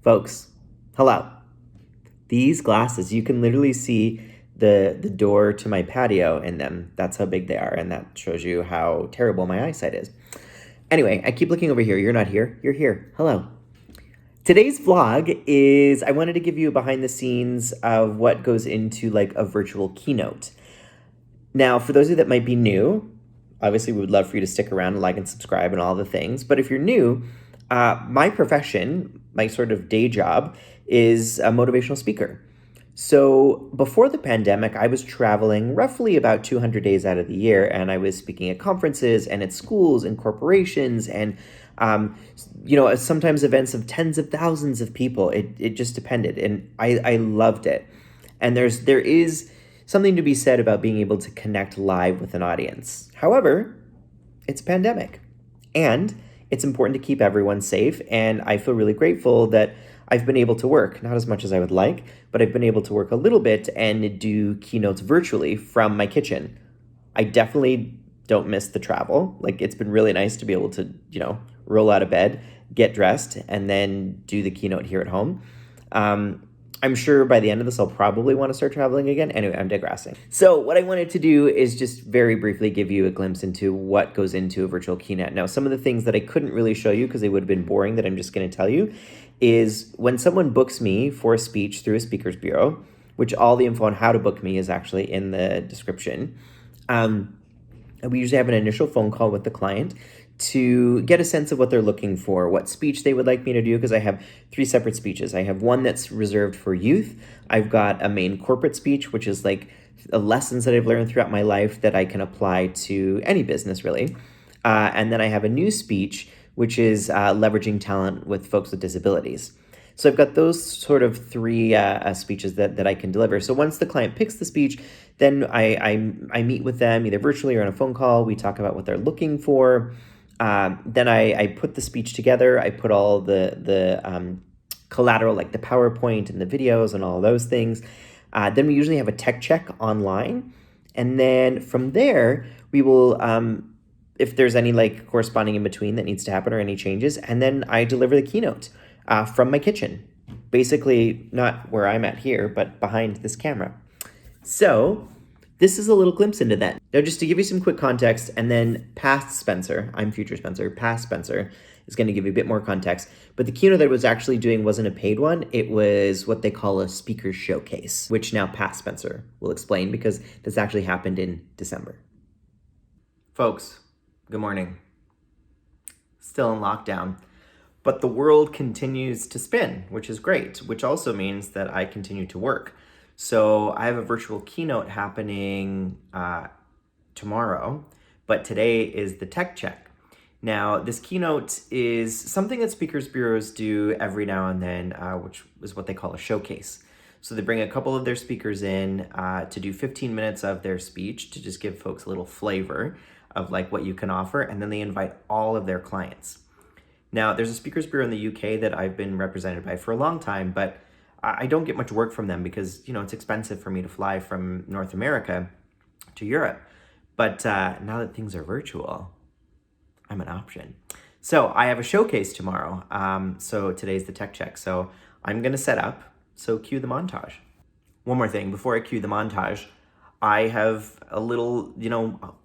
Folks, hello. These glasses, you can literally see the door to my patio in them. That's how big they are, and that shows you how terrible my eyesight is. Anyway, I keep looking over here. You're not here. You're here. Hello. Today's vlog is, I wanted to give you a behind the scenes of what goes into like a virtual keynote. Now, for those of you that might be new, obviously we would love for you to stick around and like and subscribe and all the things. But if you're new, my profession, my sort of day job, is a motivational speaker. So before the pandemic, I was traveling roughly about 200 days out of the year, and I was speaking at conferences and at schools and corporations and, sometimes events of tens of thousands of people. It just depended, and I loved it. And there is something to be said about being able to connect live with an audience. However, it's a pandemic, and it's important to keep everyone safe, and I feel really grateful that I've been able to work, not as much as I would like, but I've been able to work a little bit and do keynotes virtually from my kitchen. I definitely don't miss the travel. Like, it's been really nice to be able to, roll out of bed, get dressed, and then do the keynote here at home. I'm sure by the end of this, I'll probably want to start traveling again. Anyway, I'm digressing. So what I wanted to do is just very briefly give you a glimpse into what goes into a virtual keynote. Now, some of the things that I couldn't really show you because they would have been boring that I'm just going to tell you is when someone books me for a speech through a speakers bureau, which all the info on how to book me is actually in the description. We usually have an initial phone call with the client to get a sense of what they're looking for, what speech they would like me to do, because I have 3 separate speeches. I have one that's reserved for youth. I've got a main corporate speech, which is like lessons that I've learned throughout my life that I can apply to any business, really. And then I have a new speech, which is leveraging talent with folks with disabilities. So I've got those sort of 3 speeches that I can deliver. So once the client picks the speech, then I meet with them either virtually or on a phone call. We talk about what they're looking for. Then I put the speech together. I put all the collateral, like the PowerPoint and the videos and all those things. Then we usually have a tech check online. And then from there, we will, if there's any like corresponding in between that needs to happen or any changes, and then I deliver the keynote from my kitchen. Basically, not where I'm at here, but behind this camera. So this is a little glimpse into that. Now, just to give you some quick context, and then past Spencer, I'm future Spencer, past Spencer is going to give you a bit more context. But the keynote that I was actually doing wasn't a paid one. It was what they call a speaker showcase, which now past Spencer will explain because this actually happened in December. Folks, good morning. Still in lockdown, but the world continues to spin, which is great, which also means that I continue to work. So I have a virtual keynote happening tomorrow, but today is the tech check. Now, this keynote is something that speakers bureaus do every now and then, which is what they call a showcase. So they bring a couple of their speakers in to do 15 minutes of their speech to just give folks a little flavor of like what you can offer, and then they invite all of their clients. Now, there's a speakers bureau in the UK that I've been represented by for a long time, but I don't get much work from them because, it's expensive for me to fly from North America to Europe. But now that things are virtual, I'm an option. So I have a showcase tomorrow. So today's the tech check. So I'm going to set up. So cue the montage. One more thing before I cue the montage, I have a little,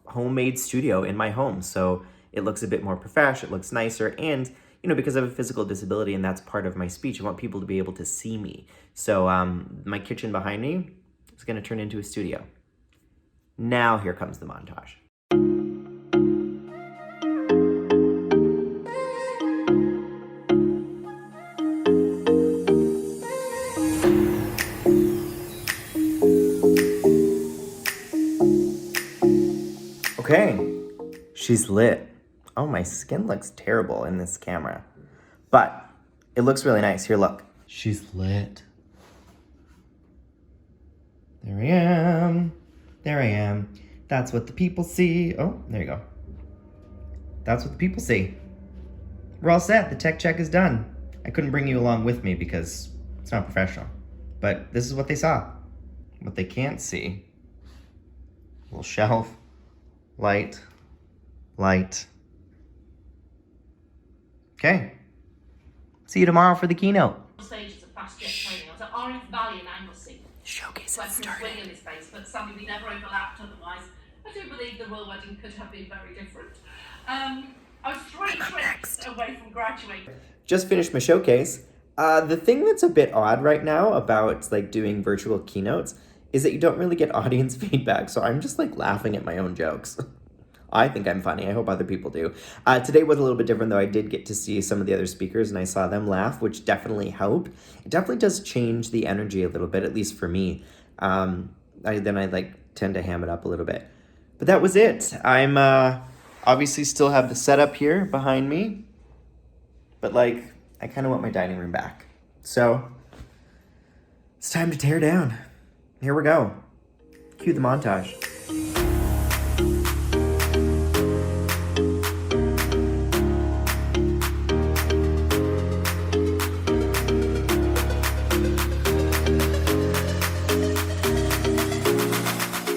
homemade studio in my home. So it looks a bit more professional. It looks nicer. And because I have a physical disability and that's part of my speech, I want people to be able to see me. So my kitchen behind me is going to turn into a studio. Now here comes the montage. Okay, she's lit. Oh, my skin looks terrible in this camera, but it looks really nice. Here, look. She's lit. There I am. There I am. That's what the people see. Oh, there you go. That's what the people see. We're all set. The tech check is done. I couldn't bring you along with me because it's not professional, but this is what they saw. What they can't see. Little shelf, light. Okay. See you tomorrow for the keynote. stages of fast jet training. I was at Orange Valley in Anglesey. Showcase Where Prince William is based, but sadly we never overlapped. Otherwise, I do believe the royal wedding could have been very different. I was 3 trips away from graduating. Just finished my showcase. The thing that's a bit odd right now about like doing virtual keynotes is that you don't really get audience feedback. So I'm just like laughing at my own jokes. I think I'm funny. I hope other people do. Today was a little bit different though. I did get to see some of the other speakers and I saw them laugh, which definitely helped. It definitely does change the energy a little bit, at least for me. I like tend to ham it up a little bit. But that was it. I'm obviously still have the setup here behind me. But like, I kind of want my dining room back. So it's time to tear down. Here we go. Cue the montage.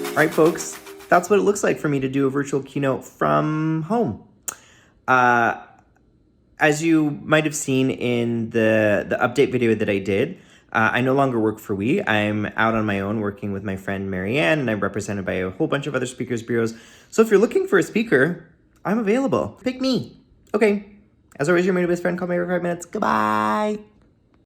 All right, folks, that's what it looks like for me to do a virtual keynote from home. As you might have seen in the update video that I did, I no longer work for We. I'm out on my own working with my friend Marianne, and I'm represented by a whole bunch of other speakers bureaus. So if you're looking for a speaker, I'm available. Pick me. Okay. As always, your best friend. Call me every 5 minutes. Goodbye.